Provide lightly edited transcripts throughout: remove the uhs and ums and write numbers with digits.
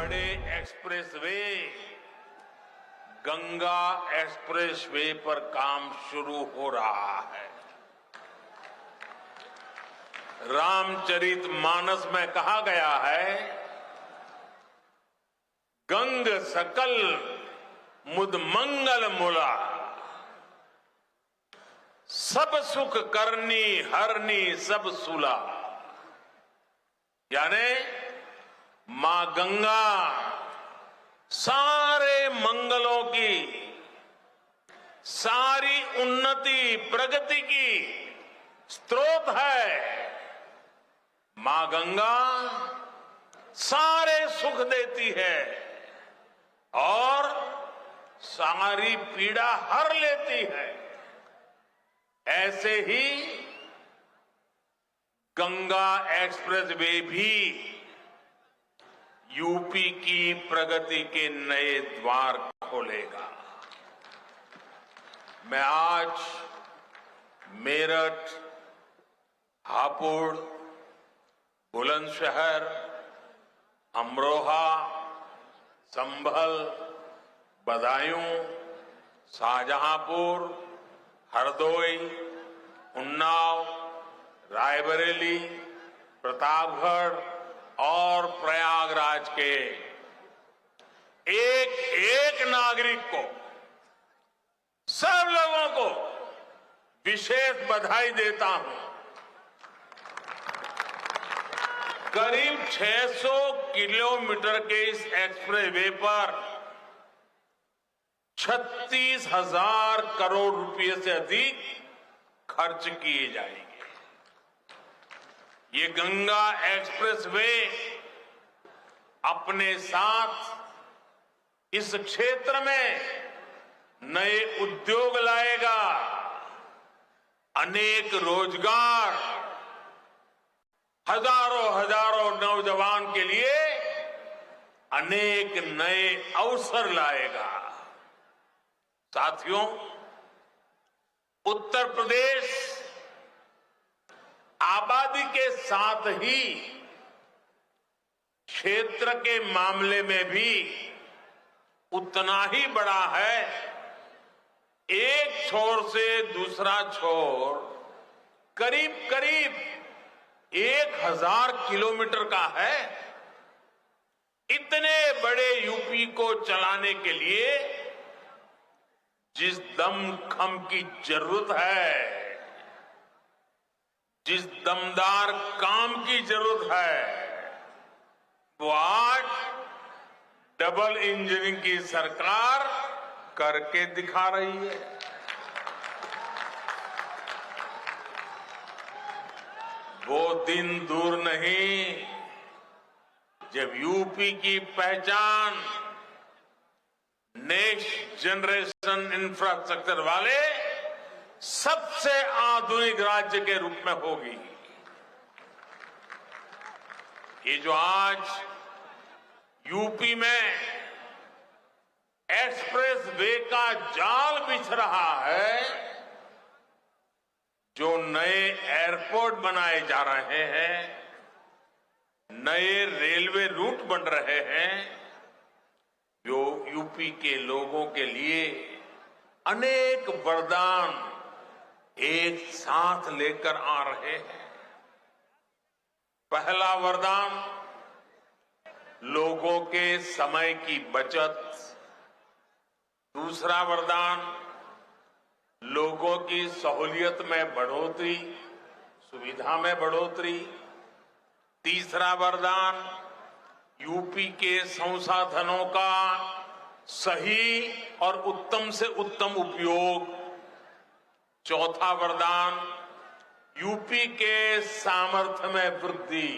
बड़े expressway Ganga expressway पर काम शुरू हो रहा है। रामचरितमानस में कहा गया है, गंग सकल मुद मंगल मूला, सब सुख करनी हरनी सब सुला। यानी मां गंगा सारे मंगलों की, सारी उन्नति प्रगति की स्रोत है। मां गंगा सारे सुख देती है और सारी पीड़ा हर लेती है। ऐसे ही गंगा एक्सप्रेसवे भी यूपी की प्रगति के नए द्वार खोलेगा। मैं आज मेरठ, हापुड़, बुलंदशहर, अमरोहा, संभल, बदायूं, शाहजहांपुर, हरदोई, उन्नाव, रायबरेली, प्रतापगढ़ और प्रयागराज के एक एक नागरिक को, सब लोगों को विशेष बधाई देता हूं। करीब 600 किलोमीटर के इस एक्सप्रेसवे पर 36,000 करोड़ रुपए से अधिक खर्च किए जाएंगे। ये गंगा एक्सप्रेसवे अपने साथ इस क्षेत्र में नए उद्योग लाएगा, अनेक रोजगार, हजारों नौजवान के लिए अनेक नए अवसर लाएगा। साथियों, उत्तर प्रदेश आबादी के साथ ही क्षेत्र के मामले में भी उतना ही बड़ा है। एक छोर से दूसरा छोर करीब 1000 किलोमीटर का है। इतने बड़े यूपी को चलाने के लिए जिस दमखम की जरूरत है, जिस दमदार काम की जरूरत है, वो आज डबल इंजन की सरकार करके दिखा रही है। वो दिन दूर नहीं जब यूपी की पहचान नेक्स्ट जनरेशन इंफ्रास्ट्रक्चर वाले सबसे आधुनिक राज्य के रूप में होगी। ये जो आज यूपी में एक्सप्रेस वे का जाल बिछ रहा है, जो नए एयरपोर्ट बनाए जा रहे हैं, नए रेलवे रूट बन रहे हैं, जो यूपी के लोगों के लिए अनेक वरदान एक साथ लेकर आ रहे हैं। पहला वरदान लोगों के समय की बचत, दूसरा वरदान लोगों की सहूलियत में बढ़ोतरी, सुविधा में बढ़ोतरी, तीसरा वरदान यूपी के संसाधनों का सही और उत्तम से उत्तम उपयोग, चौथा वरदान यूपी के सामर्थ्य में वृद्धि,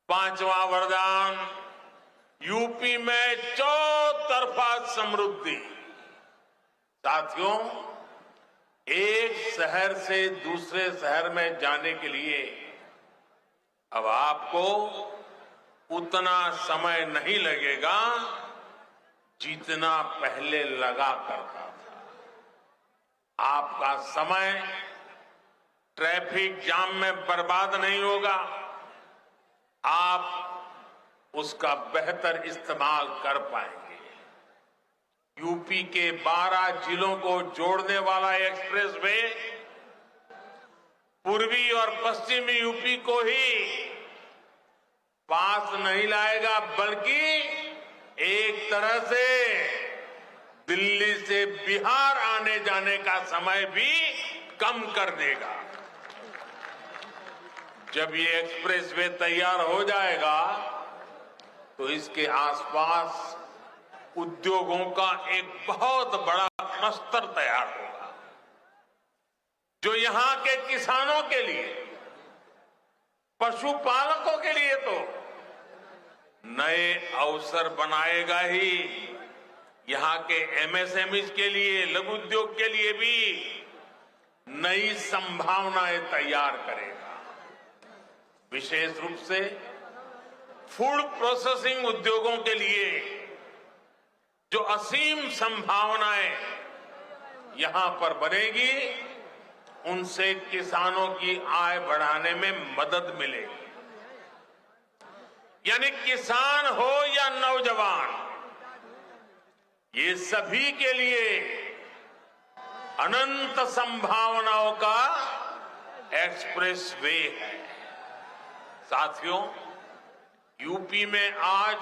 पांचवा वरदान यूपी में चौतरफा समृद्धि। साथियों, एक शहर से दूसरे शहर में जाने के लिए अब आपको उतना समय नहीं लगेगा जितना पहले लगा करता था। आपका समय ट्रैफिक जाम में बर्बाद नहीं होगा। आप उसका बेहतर इस्तेमाल कर पाएंगे। यूपी के 12 जिलों को जोड़ने वाला एक्सप्रेसवे पूर्वी और पश्चिमी यूपी को ही पास नहीं लाएगा, बल्कि एक तरह से दिल्ली से बिहार आने जाने का समय भी कम कर देगा। जब ये एक्सप्रेसवे तैयार हो जाएगा तो इसके आसपास उद्योगों का एक बहुत बड़ा क्लस्टर तैयार होगा, जो यहां के किसानों के लिए, पशुपालकों के लिए तो नए अवसर बनाएगा ही, यहां के एमएसएमई के लिए, लघु उद्योग के लिए भी नई संभावनाएं तैयार करेगा। विशेष रूप से फूड प्रोसेसिंग उद्योगों के लिए जो असीम संभावनाएं यहां पर बनेगी, उनसे किसानों की आय बढ़ाने में मदद मिलेगी। यानी किसान हो या नौजवान, ये सभी के लिए अनंत संभावनाओं का एक्सप्रेसवे है। साथियों, यूपी में आज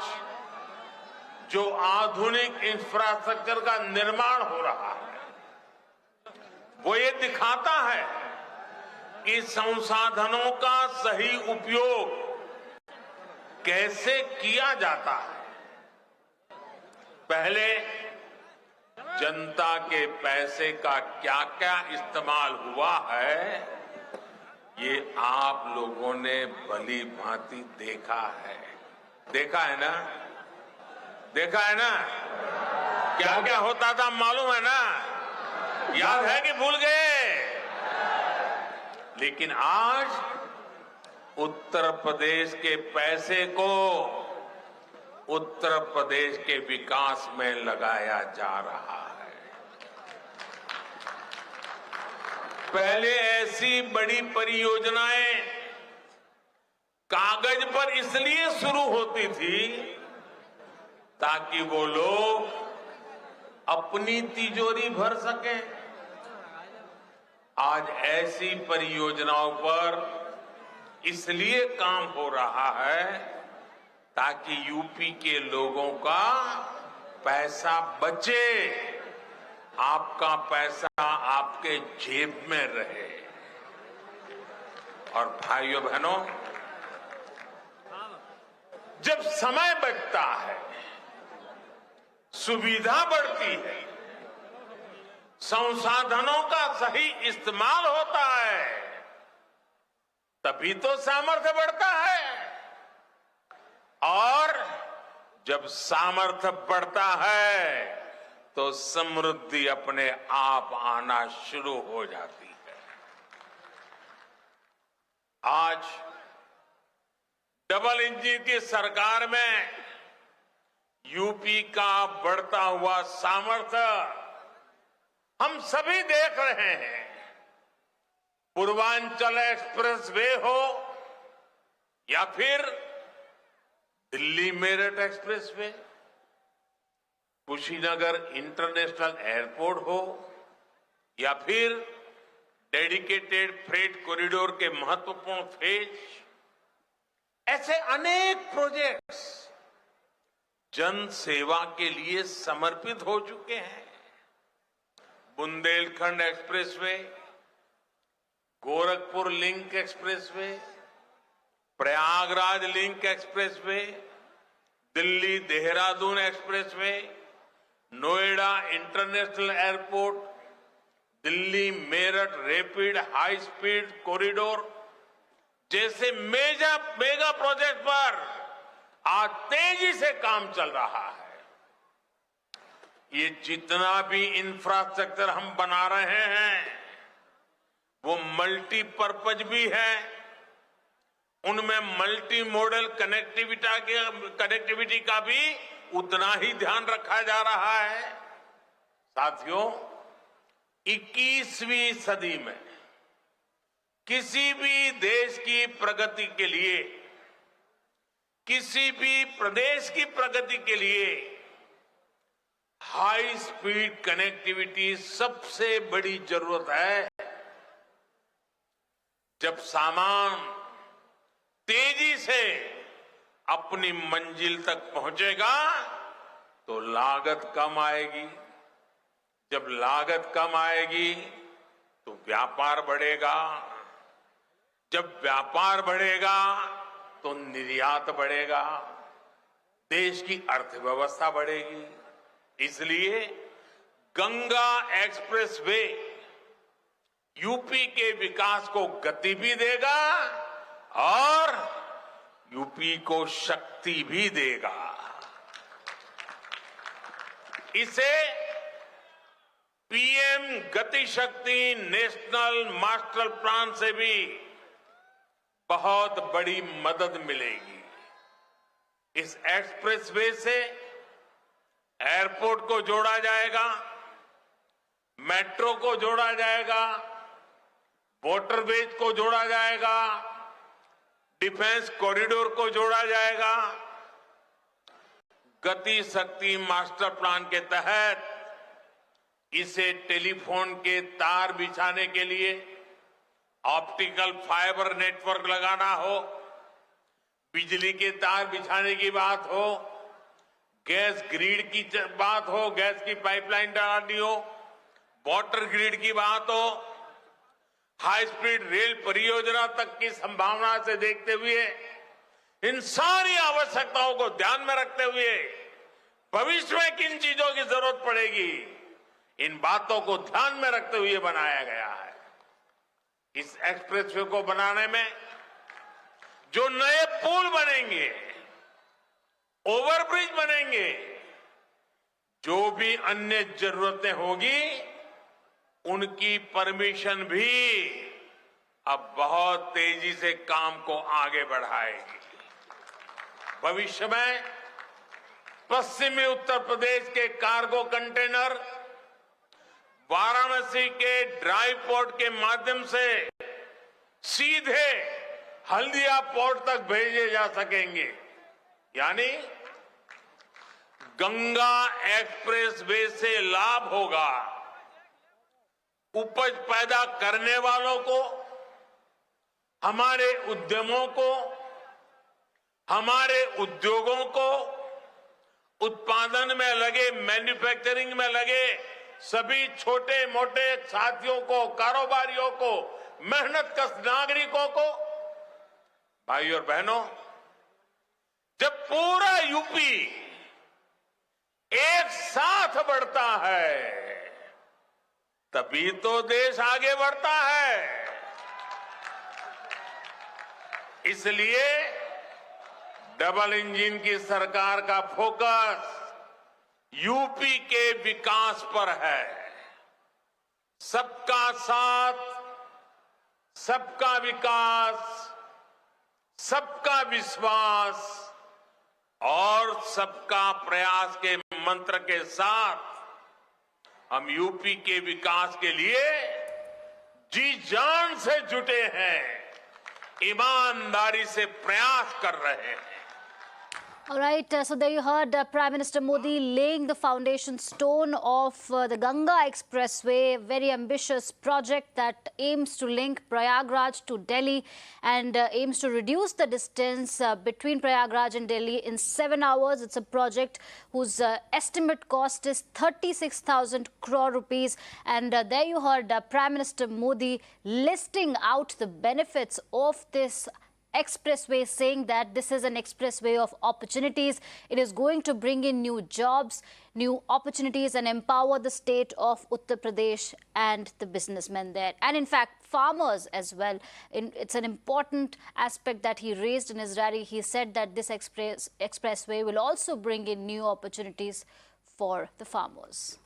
जो आधुनिक इंफ्रास्ट्रक्चर का निर्माण हो रहा है, वो ये दिखाता है कि संसाधनों का सही उपयोग कैसे किया जाता है। पहले जनता के पैसे का क्या क्या इस्तेमाल हुआ है, ये आप लोगों ने भली भांति देखा है। देखा है ना? देखा है ना? क्या क्या होता था मालूम है ना? याद है कि भूल गए? लेकिन आज उत्तर प्रदेश के पैसे को उत्तर प्रदेश के विकास में लगाया जा रहा है। पहले ऐसी बड़ी परियोजनाएं कागज पर इसलिए शुरू होती थी ताकि वो लोग अपनी तिजोरी भर सकें। आज ऐसी परियोजनाओं पर इसलिए काम हो रहा है ताकि यूपी के लोगों का पैसा बचे, आपका पैसा आपके जेब में रहे। और भाइयों बहनों, जब समय बचता है, सुविधा बढ़ती है, संसाधनों का सही इस्तेमाल होता है, तभी तो सामर्थ्य बढ़ता है। और जब सामर्थ्य बढ़ता है तो समृद्धि अपने आप आना शुरू हो जाती है। आज डबल इंजन की सरकार में यूपी का बढ़ता हुआ सामर्थ्य हम सभी देख रहे हैं। पूर्वांचल एक्सप्रेसवे हो या फिर Delhi Meerut expressway, Kushinagar international airport हो या फिर डेडिकेटेड फ्रेट कॉरिडोर के महत्वपूर्ण फेज, ऐसे अनेक प्रोजेक्ट्स जन सेवा के लिए समर्पित हो चुके हैं। Bundelkhand expressway, Gorakhpur link expressway, Prayagraj link expressway, Delhi Dehradun expressway, Noida international airport, Delhi Meerut rapid high speed corridor जैसे मेगा प्रोजेक्ट पर आज तेजी से काम चल रहा है। ये जितना भी इंफ्रास्ट्रक्चर हम बना रहे हैं वो मल्टीपर्पज भी है, उनमें मल्टी मॉडल कनेक्टिविटी का भी उतना ही ध्यान रखा जा रहा है। साथियों, 21वीं सदी में किसी भी देश की प्रगति के लिए किसी भी प्रदेश की प्रगति के लिए हाई स्पीड कनेक्टिविटी सबसे बड़ी जरूरत है। जब सामान तेजी से अपनी मंजिल तक पहुंचेगा तो लागत कम आएगी। जब लागत कम आएगी तो व्यापार बढ़ेगा। जब व्यापार बढ़ेगा तो निर्यात बढ़ेगा, देश की अर्थव्यवस्था बढ़ेगी। इसलिए गंगा एक्सप्रेसवे यूपी के विकास को गति भी देगा और यूपी को शक्ति भी देगा। इसे पीएम गति शक्ति नेशनल मास्टर प्लान से भी बहुत बड़ी मदद मिलेगी। इस एक्सप्रेसवे से एयरपोर्ट को जोड़ा जाएगा, मेट्रो को जोड़ा जाएगा, वाटरवेज को जोड़ा जाएगा, डिफेंस कॉरिडोर को जोड़ा जाएगा। गति शक्ति मास्टर प्लान के तहत इसे टेलीफोन के तार बिछाने के लिए ऑप्टिकल फाइबर नेटवर्क लगाना हो, बिजली के तार बिछाने की बात हो, गैस ग्रिड की बात हो, गैस की पाइपलाइन डालनी हो, वाटर ग्रिड की बात हो, हाई स्पीड रेल परियोजना तक की संभावना से देखते हुए इन सारी आवश्यकताओं को ध्यान में रखते हुए भविष्य में किन चीजों की जरूरत पड़ेगी, इन बातों को ध्यान में रखते हुए बनाया गया है। इस एक्सप्रेसवे को बनाने में जो नए पुल बनेंगे, ओवरब्रिज बनेंगे, जो भी अन्य जरूरतें होगी, उनकी परमिशन भी अब बहुत तेजी से काम को आगे बढ़ाएगी। भविष्य में पश्चिमी उत्तर प्रदेश के कार्गो कंटेनर वाराणसी के ड्राई पोर्ट के माध्यम से सीधे हल्दिया पोर्ट तक भेजे जा सकेंगे। यानी गंगा एक्सप्रेसवे से लाभ होगा उपज पैदा करने वालों को, हमारे उद्यमों को, हमारे उद्योगों को, उत्पादन में लगे, मैन्युफैक्चरिंग में लगे सभी छोटे मोटे साथियों को, कारोबारियों को, मेहनतकश नागरिकों को। भाइयों और बहनों, जब पूरा यूपी एक साथ बढ़ता है तभी तो देश आगे बढ़ता है। इसलिए डबल इंजन की सरकार का फोकस यूपी के विकास पर है। सबका साथ, सबका विकास, सबका विश्वास और सबका प्रयास के मंत्र के साथ हम यूपी के विकास के लिए जी जान से जुटे हैं, ईमानदारी से प्रयास कर रहे हैं। All right, so there you heard Prime Minister Modi laying the foundation stone of the Ganga Expressway, a very ambitious project that aims to link Prayagraj to Delhi and aims to reduce the distance between Prayagraj and Delhi in 7 hours. It's a project whose estimate cost is 36,000 crore rupees. And there you heard Prime Minister Modi listing out the benefits of this expressway, saying that this is an expressway of opportunities. It is going to bring in new jobs, new opportunities and empower the state of Uttar Pradesh and the businessmen there. And in fact, farmers as well. It's an important aspect that he raised in his rally. He said that this expressway will also bring in new opportunities for the farmers.